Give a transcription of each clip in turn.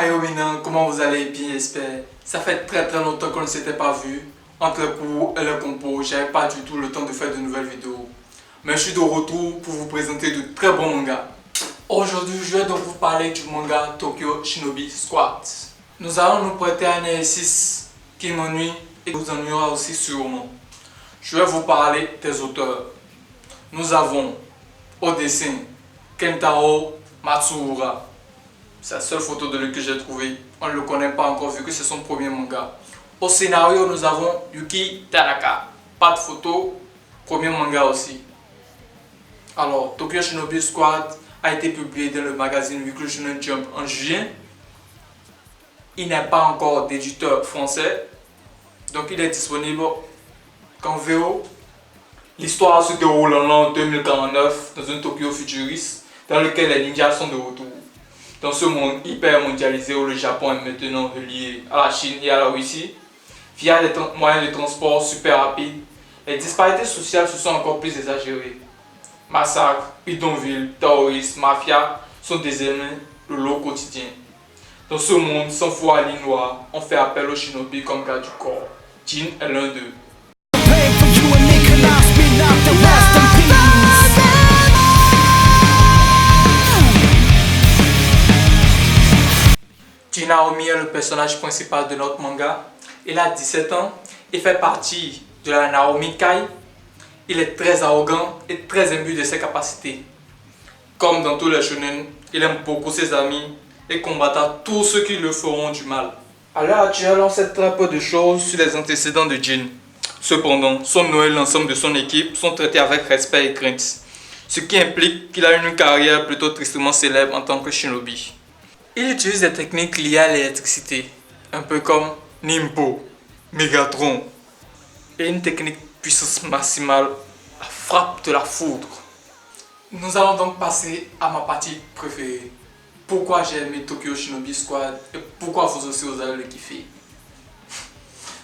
Mina, comment vous allez? Bien, j'espère. Ça fait très longtemps qu'on ne s'était pas vu. Entre les cours et les compos, j'avais pas du tout le temps de faire de nouvelles vidéos. Mais je suis de retour pour vous présenter de très bons mangas. Aujourd'hui, je vais donc vous parler du manga Tokyo Shinobi Squad. Nous allons nous prêter à un exercice qui m'ennuie et qui vous ennuiera aussi sûrement. Je vais vous parler des auteurs. Nous avons au dessin Kentaro Matsuura. C'est la seule photo de lui que j'ai trouvée. On ne le connaît pas encore vu que c'est son premier manga. Au scénario, nous avons Yuki Tanaka. Pas de photo, premier manga aussi. Alors, Tokyo Shinobi Squad a été publié dans le magazine Weekly Shonen Jump en juin. Il n'est pas encore d'éditeur français. Donc il est disponible qu'en VO. L'histoire se déroule en l'an 2049 dans un Tokyo futuriste dans lequel les ninjas sont de retour. Dans ce monde hyper mondialisé où le Japon est maintenant relié à la Chine et à la Russie, via des moyens de transport super rapides, les disparités sociales se sont encore plus exagérées. Massacres, bidonvilles, terroristes, mafias sont désormais le lot quotidien. Dans ce monde sans foi ni loi, on fait appel aux shinobi comme garde du corps. Jin est l'un d'eux. Jin Naomi est le personnage principal de notre manga. Il a 17 ans et fait partie de la Naomi Kai. Il est très arrogant et très imbu de ses capacités. Comme dans tous les shonen, il aime beaucoup ses amis et combattra tous ceux qui le feront du mal. À l'heure actuelle, on sait très peu de choses sur les antécédents de Jin. Cependant, son nom et l'ensemble de son équipe sont traités avec respect et crainte, ce qui implique qu'il a une carrière plutôt tristement célèbre en tant que shinobi. Il utilise des techniques liées à l'électricité, un peu comme Nimbo, Megatron, et une technique puissance maximale, la frappe de la foudre. Nous allons donc passer à ma partie préférée. Pourquoi j'ai aimé Tokyo Shinobi Squad et pourquoi vous aussi vous allez le kiffer.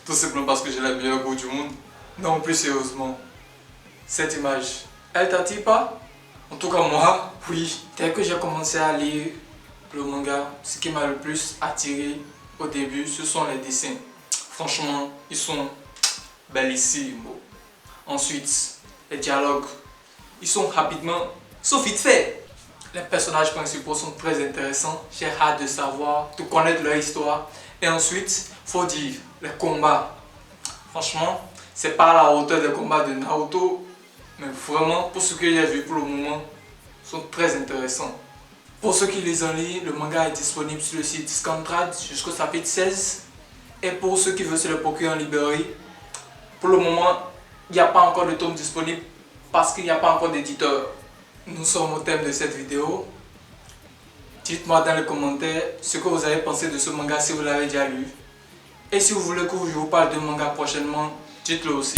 Tout simplement parce que j'ai le meilleur goût du monde. Non, plus sérieusement, cette image, elle t'attire pas? En tout cas moi, oui. Dès que j'ai commencé à lire le manga, ce qui m'a le plus attiré au début, ce sont les dessins. Franchement, ils sont bellissimes. Ensuite, les dialogues, ils sont vite fait. Les personnages principaux sont très intéressants. J'ai hâte de savoir, de connaître leur histoire. Et ensuite, faut dire, les combats. Franchement, c'est pas à la hauteur des combats de Naruto, mais vraiment, pour ce que j'ai vu pour le moment, sont très intéressants. Pour ceux qui les ont lus, le manga est disponible sur le site Scantrad jusqu'au chapitre 16. Et pour ceux qui veulent se le procurer en librairie, pour le moment, il n'y a pas encore de tome disponible parce qu'il n'y a pas encore d'éditeur. Nous sommes au thème de cette vidéo. Dites-moi dans les commentaires ce que vous avez pensé de ce manga si vous l'avez déjà lu. Et si vous voulez que je vous parle de manga prochainement, dites-le aussi.